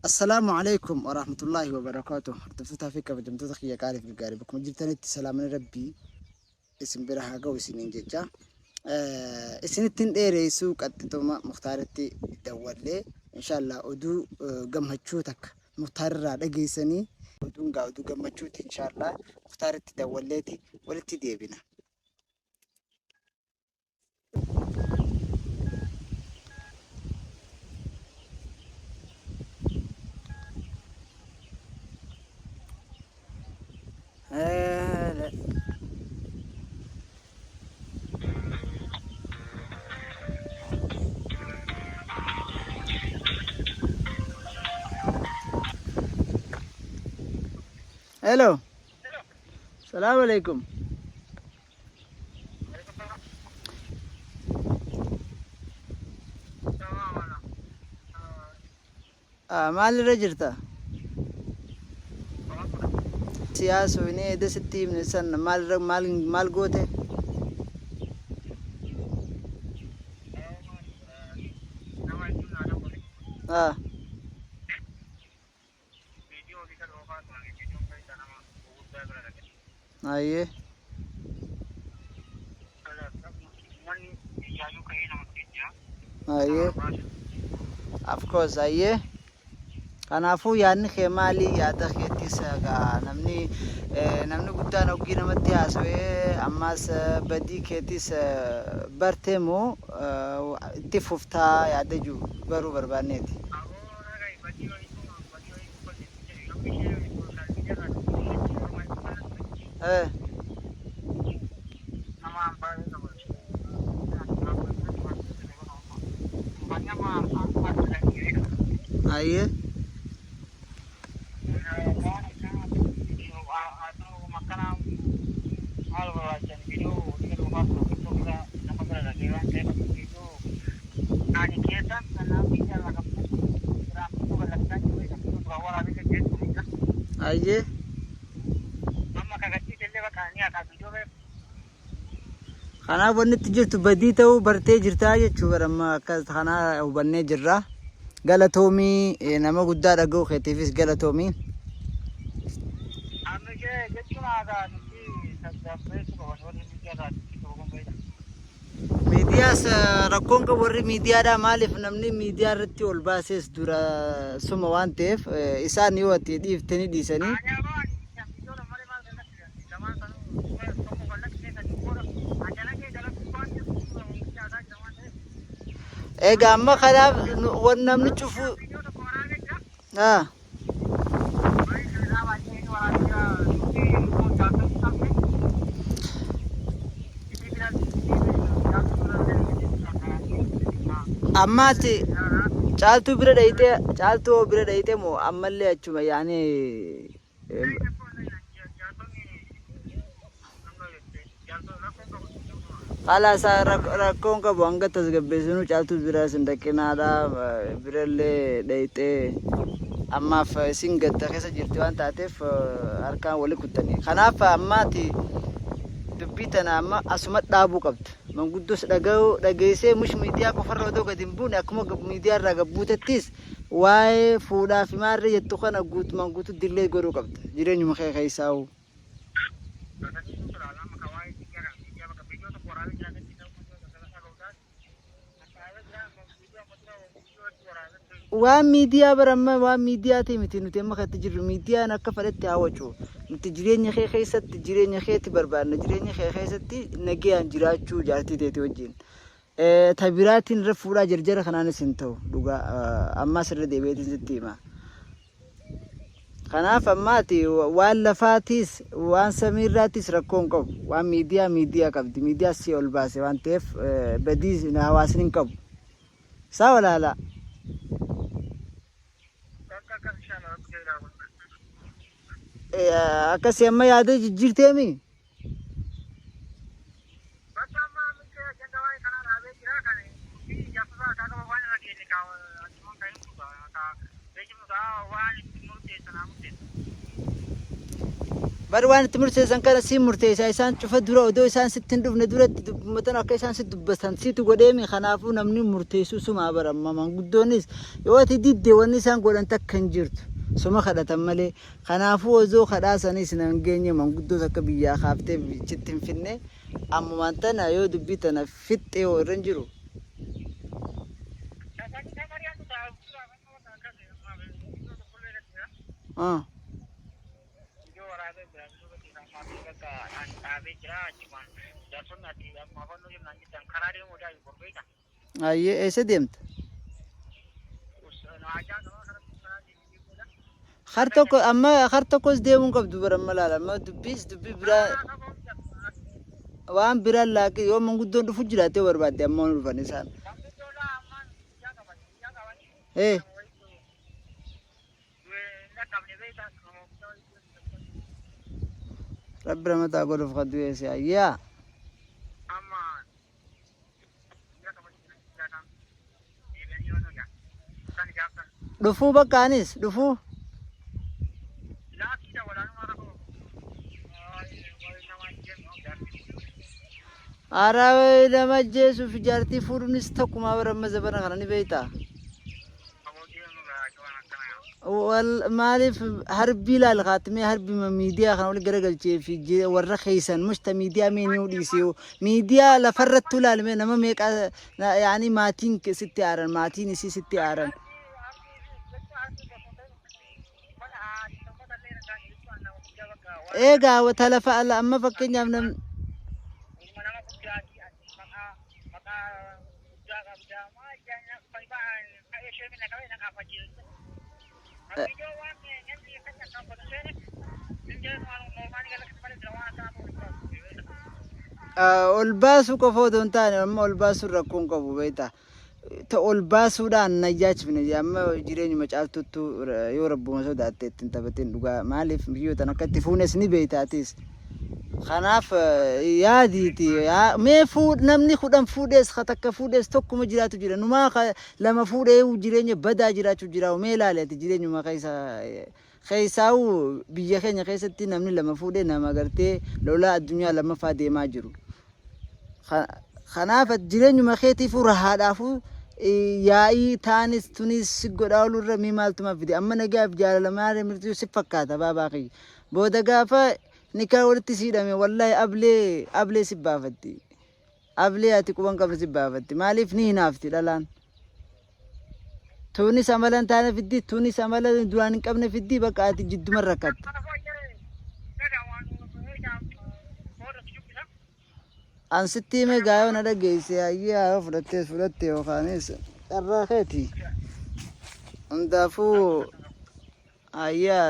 السلام عليكم ورحمة الله وبركاته. ارتفتها فيك بجمتك يا قاري في القاري بكم جبتني سلام ربي اسم برها جو سنين جتا سنتين ديري سوق التوما مختارتي دولي إن شاء الله أدو جم هتشوتك مختار رادقي سني ودون قاعدو جم هتشوت إن شاء الله مختارتي دولتي ولتي ديبنا. हेलो सलाम अलैकुम माल रजरता सियास होने इधर से तीन सन माल माल माल गोते हाँ आइए आइए of course आइए kanaafuu yaadni kee maali yaada keetis namni namni guddaan oggii namatti haasawee ammas badii keetis bartee moo itti fuftaa yaada jiru baruu barbaanneeti. आइए आइए खाना बनने तिजरtu badii ta'uu bartee jirtaa jechuudha amma akkas kana hubannee jirra galatoomii nama guddaa dhaga'u keetiifis galatoomiin miidiyaas rakkoon qabu warri miidiyaadhaa maaliif namni miidiyaa irratti ol baasees dura suma waan ta'eef isaan yoo ati dhiiftanii dhiisanii egaa amma kanaaf waan namni cufu ammaati caaltuu bira dhayite moo ammallee achuma yaani خلاص rakkoon qabu hanga tasgabbeessinu caaltuu bira sindaqinaadha birallee dhayite ammaaf isin gadda keessa jirti waan taateef harkaan wali kuttanii kanaaf ammaati dubbii tana amma asuma dhaabuu qabdu manguddoos dhageessee mush miidiyaa qofarra odoo gadi hin buune akkuma miidiyaa irraa gabbuutattis waa'ee fuudhaa fi maarree jettu kana guutumaan guutuu dillee godhuu qabda jireenyuma kee keessaa'u. waan miidiyaa baramma waan miidiyaa ta'e miti nuti amma katti jirru miidiyaan akka fedhetti hawwachu nuti jireenya kee keessatti jireenya keetti barbaadna jireenya kee keessatti nagayaan jiraachuu jaartii teeti wajjin tabiraatiin rafuudhaa jarjara kanaanis hin ta'u dhugaa ammas irra deebi'eetiin sitti hima kanaaf ammaati waan lafaatis waan samiirraatis rakkoon qabu waan miidiyaa qabdi miidiyaa si ol baase waan ta'eef badii hawaasni hin qabu saa walaala akkasii amma yaada jijjiirteemi waan itti murteessan kana si murteessa isaan cufa dura odoo isaan sitti hin dhufne duratti dubbatan akka isaan sitti dubbatan situ godheemi kanaafuu namni murteessu suma baramma manguddoonis yoo ati didde wanni isaan godhan takka hin jirtu suma kadhatan malee kanaafuu osoo kadhaasanis nan geenye manguddoos akka biyyaa kaaftee bichitti hin finne ammumaan tana yoo dubbii tana fixxee yoo irra hin jiru. Aye, ese deemta. Hartoko amma hartokos deemuun qabdu baramma laala amma dubbii biraa waan biraa laaqi yoo manguddoon dhufu jiraate barbaadde amma dhufan isaan. Rabbi ramataa godhuuf kaddu eesse ayyaa. Dhufuu bakkaanis dhufuu. Araawee nama jeesuuf ijaartii fuudhuunis takkuma baramma zabana kana ni beektaa. Maaliif harbii laal kaatimee harbii miidiyaa kana wali garagalchee fi warra keessan mushta miidiyaa meenuu dhiisee miidiyaa lafarrattuu laalmee nama meeqa yaani maatiin sitti aaran maatiin isii sitti aaran. Egaa talafa ala amma fakkeenyaaf namni olbaasu qofa don taane amma olbaasu rakkoon qabu beektaa ta olbaasuudhaan najjaachifne amma jireenyuma caaltuttu yoo rabbuma sodaatte ittiin taphateen dhugaa maaliif biyyoota akkatti fuunes ni beektaatis kanaaf yaadiiti mee fuud namni kudhan fuudhees takka fuudhees tokkuma jiraatu jira numaa lama fuudhee jireenya badaa jiraachuu jira mee ilaaleeti jireenyuma keessaawu biyya keenya keessatti namni lama fuudhee nama gartee lolaa addunyaa lammaffaa deemaa jiru. Kanaaf jireenyuma keetiifuu rahaadhaafuu yaa'ii taanis tunis godhaa olurra mi maaltuma fide amma nagaaf jaalalamaa mirtuu si fakkaata baabaa kiyya booda gaafa nikaa walitti siidhame wallahi ablee si baafatti ablee ati quban qabne si baafatti maaliif ni hinaafti dhalaan tunis amalan taane fiddi tunis amalan duraan hin qabne fiddi bakka ati jidduma rakkatta. Ansitti me gaayo na dhageesse ayyaa fudhatte yookaanis dharraa keeti hundaafuu ayyaa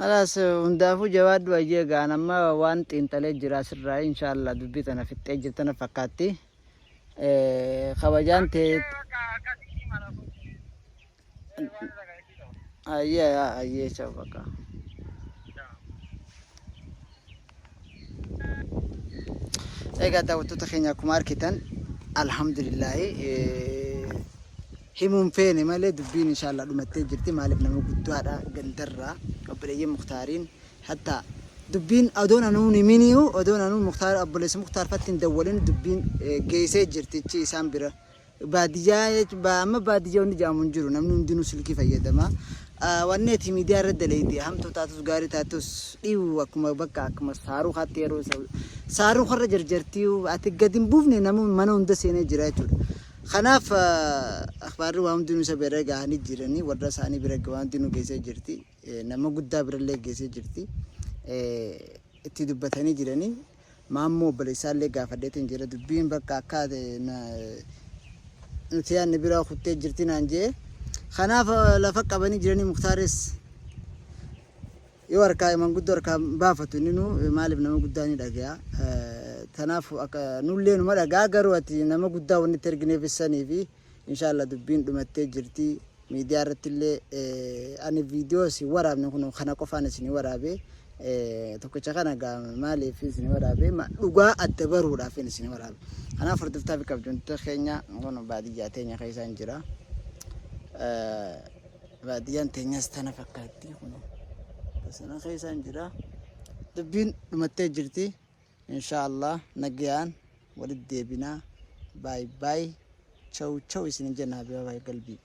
alas hundaafuu jawaaddu ayyee gaanamma waan xiinxalee jira sirraa inshallah dubbii tana fixxee jirtana fakkaatti kabajaan ta'e ayyee chao bakka egaa daawwattoota keenya akkuma argitan alhamdulillahi himuun feene malee dubbiin inshallah dhumattee jirti maaliif nama guddaadha gandarraa obboleeyyan mukhtaariin hatta dubbiin adoon anuun himiniyu adoon anuun mukhtaar obboleessa mukhtaar fattiin dawwalin dubbiin geessee jirtichi isaan bira baadiyyaa amma baadiyyaa hundi jaamuun jiru namni hundinuu silkii fayyadama wanneeti miidiyaa irra daleeyti hamtuu taatus gaarii taatus dhiiwu akkuma bakka akkuma saaruu haatti yeroo saaruu har'a jarjartii ati gadi hin buufne nama mana hunda seenee jira jechuudha. Kanaaf akhbaarri waan hundinuu isa bira gahanii jiranii warra isaanii bira waan hundinuu geessee jirti nama guddaa birallee geessee jirti itti dubbatanii jiranii maammoo obboleessaallee gaafadheetiin jira dubbiin bakka akka nuti yaadne bira kuttee jirti naan jee kanaaf lafa qabanii jiranii Mukhtaares yoo harkaa manguddoo harkaa baafatu ninu maaliif nama guddaa ni dhagaya tanaaf nullee numa dhagaa garuu ati nama guddaa wanni itti ergineef isanii fi inshallah dubbiin dhumattee jirti miidiyaa irratti illee ani viidiyoo si waraabne kun kana qofaan isin waraabe tokkicha kana maaliif isin waraabe dhugaa adda baruudhaaf isin waraabe kanaaf furdiftaa fi qabjoonta keenya kun baadiyyaa teenya keessaan jira baadiyyaan teenyas tana fakkaatti kun sana keessaan jira dubbiin dhumattee jirti inshallah nagayaan walitti deebinaa باي باي تشو تشو اسنجنا بيا باي قلبي